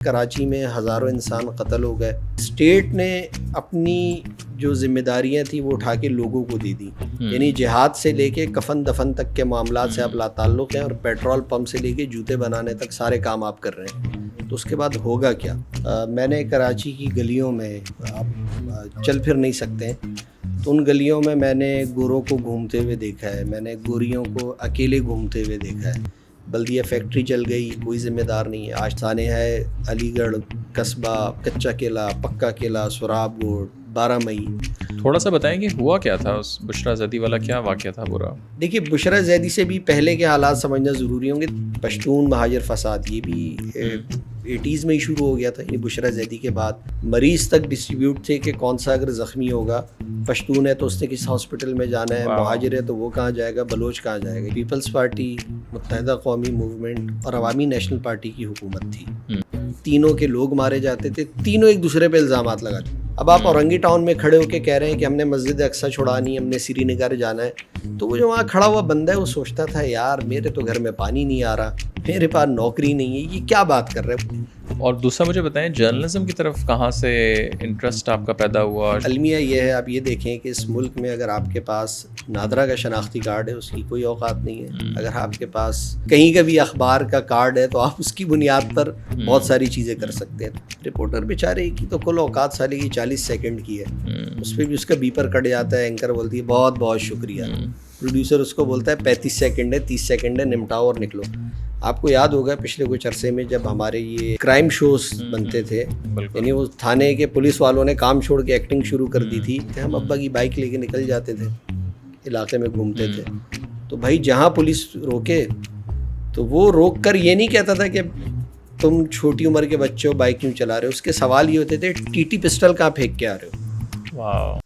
کراچی میں ہزاروں انسان قتل ہو گئے. اسٹیٹ نے اپنی جو ذمہ داریاں تھیں وہ اٹھا کے لوگوں کو دے دی. یعنی جہاد سے لے کے کفن دفن تک کے معاملات سے آپ لا تعلق ہیں, اور پیٹرول پمپ سے لے کے جوتے بنانے تک سارے کام آپ کر رہے ہیں. تو اس کے بعد ہوگا کیا؟ میں نے کراچی کی گلیوں میں, آپ چل پھر نہیں سکتے, تو ان گلیوں میں نے گوروں کو گھومتے ہوئے دیکھا ہے, میں نے گوریوں کو اکیلے گھومتے ہوئے دیکھا ہے. بلدیہ فیکٹری چل گئی, کوئی ذمہ دار نہیں ہے. آج تھانے ہے علی گڑھ, قصبہ, کچا قلعہ, پکا قلعہ, سراب گوڑ, 12 مئی. تھوڑا سا بتائیں کہ ہوا کیا تھا اس بشرا زیدی والا, کیا واقعہ تھا برا؟ دیکھیے, بشرا زیدی سے بھی پہلے کے حالات سمجھنا ضروری ہوں گے. پشتون مہاجر فساد یہ بھی 80s میں ہی شروع ہو گیا تھا. یعنی بشرا زیدی کے بعد مریض تک ڈسٹریبیوٹ تھے کہ کون سا اگر زخمی ہوگا, پشتون ہے تو اس نے کس ہاسپٹل میں جانا ہے, مہاجر ہے تو وہ کہاں جائے گا, بلوچ کہاں جائے گا. پیپلز پارٹی, متحدہ قومی موومنٹ اور عوامی نیشنل پارٹی کی حکومت تھی. تینوں کے لوگ مارے جاتے تھے, تینوں ایک دوسرے پہ الزامات لگاتے. اب آپ اورنگی ٹاؤن میں کھڑے ہو کے کہہ رہے ہیں کہ ہم نے مسجد اقصی چھڑانی, ہم نے سری نگر جانا ہے, تو وہ جو وہاں کھڑا ہوا بندہ ہے وہ سوچتا تھا یار میرے تو گھر میں پانی نہیں آ رہا, میرے پاس نوکری نہیں ہے, یہ کیا بات کر رہے ہیں. اور دوسرا مجھے بتائیں, جرنلزم کی طرف کہاں سے انٹرسٹ آپ کا پیدا ہوا؟ المیہ یہ ہے, آپ یہ دیکھیں کہ اس ملک میں اگر آپ کے پاس نادرا کا شناختی کارڈ ہے اس کی کوئی اوقات نہیں ہے. اگر آپ کے پاس کہیں کا بھی اخبار کا کارڈ ہے تو آپ اس کی بنیاد پر بہت ساری چیزیں کر سکتے ہیں. رپورٹر بیچارے کی تو کل اوقات سالے کی 40 سیکنڈ کی ہے, اس پہ بھی اس کا بیپر کٹ جاتا ہے, اینکر بولتی ہے بہت بہت شکریہ, پروڈیوسر اس کو بولتا ہے 35 سیکنڈ ہے, 30 سیکنڈ ہے, نمٹاؤ اور نکلو. آپ کو یاد ہوگا پچھلے کچھ عرصے میں جب ہمارے یہ کرائم شوز بنتے تھے, یعنی وہ تھانے کے پولیس والوں نے کام چھوڑ کے ایکٹنگ شروع کر دی تھی, کہ ہم ابا کی بائک لے کے نکل جاتے تھے, علاقے میں گھومتے تھے. تو بھائی جہاں پولیس روکے تو وہ روک کر یہ نہیں کہتا تھا کہ تم چھوٹی عمر کے بچے ہو بائک کیوں چلا رہے ہو, اس کے سوال یہ ہوتے تھے ٹی ٹی پسٹل کہاں پھینک کے آ رہے ہو.